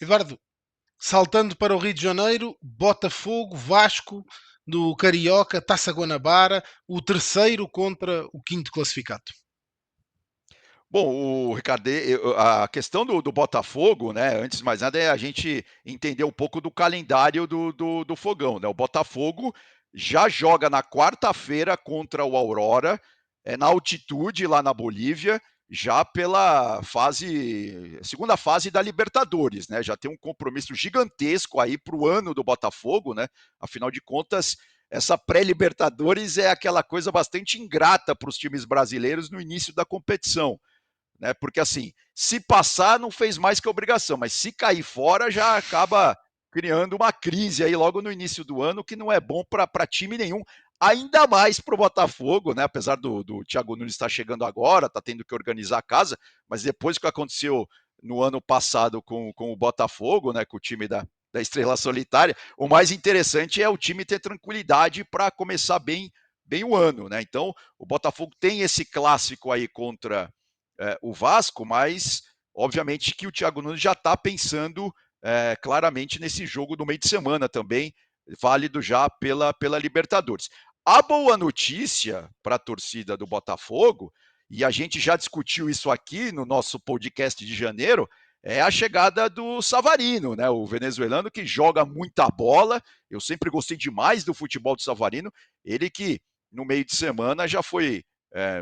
Eduardo, saltando para o Rio de Janeiro, Botafogo, Vasco, no Carioca, Taça Guanabara, o terceiro contra o quinto classificado. Bom, o Ricardo, a questão do Botafogo, né? Antes de mais nada, é a gente entender um pouco do calendário do Fogão, né? O Botafogo já joga na quarta-feira contra o Aurora, na altitude lá na Bolívia, já pela segunda fase da Libertadores, né? Já tem um compromisso gigantesco aí para o ano do Botafogo, né? Afinal de contas, essa pré-Libertadores é aquela coisa bastante ingrata para os times brasileiros no início da competição, né? Porque assim, se passar não fez mais que obrigação, mas se cair fora já acaba criando uma crise aí logo no início do ano que não é bom para time nenhum, ainda mais para o Botafogo, né? Apesar do Thiago Nunes estar chegando agora, tá tendo que organizar a casa, mas depois que aconteceu no ano passado com o Botafogo, né? Com o time da Estrela Solitária, o mais interessante é o time ter tranquilidade para começar bem o ano, né? Então o Botafogo tem esse clássico aí contra o Vasco, mas obviamente que o Thiago Nunes já está pensando claramente nesse jogo do meio de semana também, válido já pela Libertadores. A boa notícia para a torcida do Botafogo, e a gente já discutiu isso aqui no nosso podcast de janeiro, é a chegada do Savarino, né? O venezuelano que joga muita bola. Eu sempre gostei demais do futebol do Savarino. Ele que no meio de semana já foi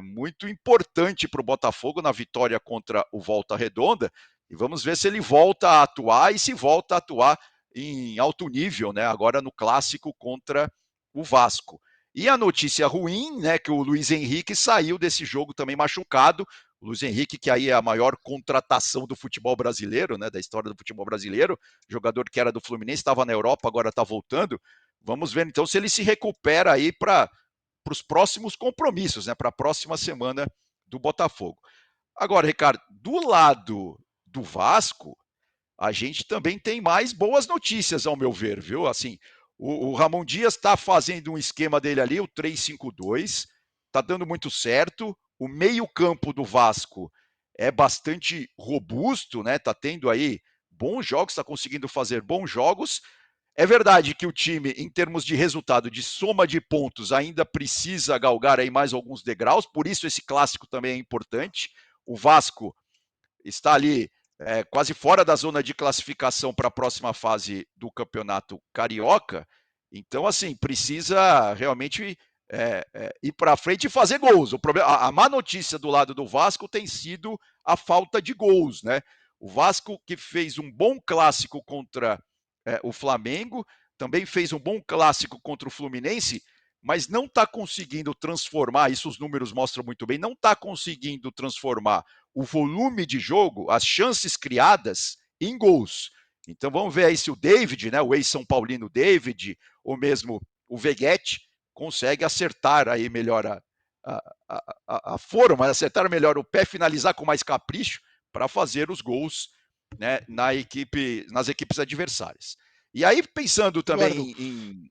muito importante para o Botafogo na vitória contra o Volta Redonda. E vamos ver se ele volta a atuar e se volta a atuar em alto nível, né? Agora no clássico contra o Vasco. E a notícia ruim, né, que o Luiz Henrique saiu desse jogo também machucado. O Luiz Henrique, que aí é a maior contratação do futebol brasileiro, né, da história do futebol brasileiro, jogador que era do Fluminense, estava na Europa, agora está voltando. Vamos ver então se ele se recupera aí para os próximos compromissos, né, para a próxima semana do Botafogo. Agora, Ricardo, do lado do Vasco, a gente também tem mais boas notícias, ao meu ver, viu? Assim, o Ramon Dias está fazendo um esquema dele ali, o 3-5-2, está dando muito certo. O meio-campo do Vasco é bastante robusto, né? Tá tendo aí bons jogos, está conseguindo fazer bons jogos. É verdade que o time, em termos de resultado, de soma de pontos, ainda precisa galgar aí mais alguns degraus, por isso esse clássico também é importante. O Vasco está ali quase fora da zona de classificação para a próxima fase do Campeonato Carioca, então, assim, precisa realmente ir para frente e fazer gols. O problema, a má notícia do lado do Vasco tem sido a falta de gols, né? O Vasco, que fez um bom clássico contra o Flamengo, também fez um bom clássico contra o Fluminense, mas não está conseguindo transformar, isso os números mostram muito bem, não está conseguindo transformar o volume de jogo, as chances criadas em gols. Então vamos ver aí se o David, né, o ex-São Paulino David, ou mesmo o Veguete, consegue acertar aí melhor a forma, acertar melhor o pé, finalizar com mais capricho para fazer os gols, né, nas equipes adversárias. E aí, pensando Eduardo, também em.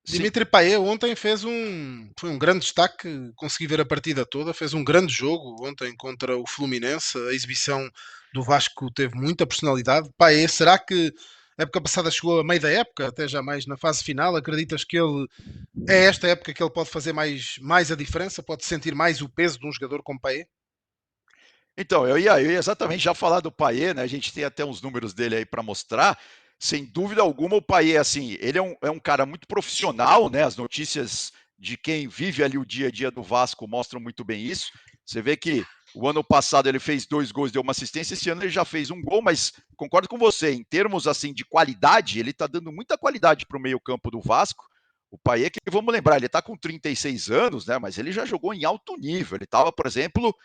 Sim. Dimitri Payet ontem foi um grande destaque, consegui ver a partida toda, fez um grande jogo ontem contra o Fluminense, a exibição do Vasco teve muita personalidade. Payet, será que a época passada chegou a meio da época, até já mais na fase final, acreditas que ele é esta época que ele pode fazer mais a diferença, pode sentir mais o peso de um jogador como Payet? Então, eu ia exatamente já falar do Payet, né? A gente tem até uns números dele aí para mostrar. Sem dúvida alguma, o Payet, assim, ele é um cara muito profissional, né? As notícias de quem vive ali o dia a dia do Vasco mostram muito bem isso. Você vê que o ano passado ele fez 2 gols, deu uma assistência, esse ano ele já fez um gol, mas concordo com você, em termos assim de qualidade, ele tá dando muita qualidade para o meio-campo do Vasco. O Payet, que vamos lembrar, ele tá com 36 anos, né? Mas ele já jogou em alto nível. Ele estava, por exemplo,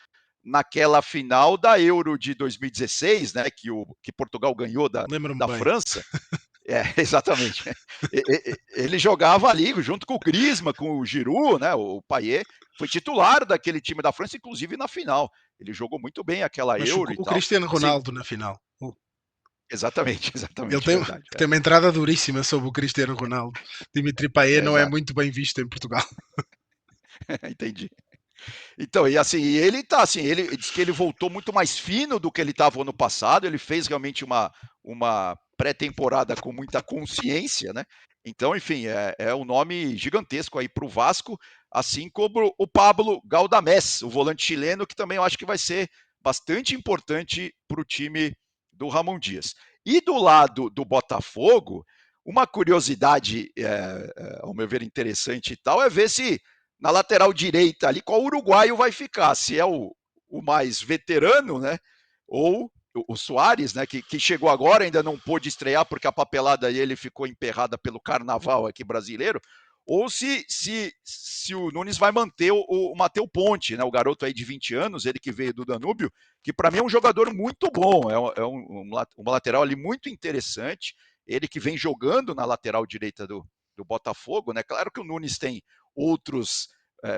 naquela final da Euro de 2016, né, que Portugal ganhou Lembro-me da bem. França. Exatamente. Ele jogava ali junto com o Griezmann, com o Giroud, né, o Payet, foi titular daquele time da França, inclusive na final. Ele jogou muito bem aquela Mas o, Euro e o tal. Cristiano Assim, Ronaldo na final. exatamente, Ele exatamente, tem, verdade. tem uma entrada duríssima sobre o Cristiano Ronaldo. Dimitri Payet não é Exato. muito bem visto em Portugal. Entendi. Então, e assim, ele tá assim, ele diz que ele voltou muito mais fino do que ele estava ano passado, ele fez realmente uma pré-temporada com muita consciência, né? Então, enfim, é um nome gigantesco aí para o Vasco, assim como o Pablo Galdamés, o volante chileno, que também eu acho que vai ser bastante importante para o time do Ramon Dias. E do lado do Botafogo, uma curiosidade, ao meu ver, interessante e tal, é ver se na lateral direita ali, qual uruguaio vai ficar? Se é o mais veterano, né? Ou o Soares, né? Que chegou agora, ainda não pôde estrear porque a papelada dele ficou emperrada pelo carnaval aqui brasileiro. Ou se o Nunes vai manter o Matheus Ponte, né? O garoto aí de 20 anos, ele que veio do Danúbio, que para mim é um jogador muito bom, uma lateral ali muito interessante. Ele que vem jogando na lateral direita do Botafogo, né? Claro que o Nunes tem outros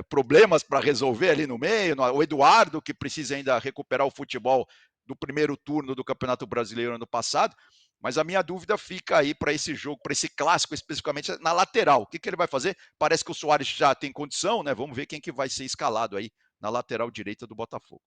problemas para resolver ali no meio, o Eduardo, que precisa ainda recuperar o futebol do primeiro turno do Campeonato Brasileiro ano passado, mas a minha dúvida fica aí para esse jogo, para esse clássico especificamente na lateral. O que ele vai fazer? Parece que o Soares já tem condição, né? Vamos ver quem que vai ser escalado aí na lateral direita do Botafogo.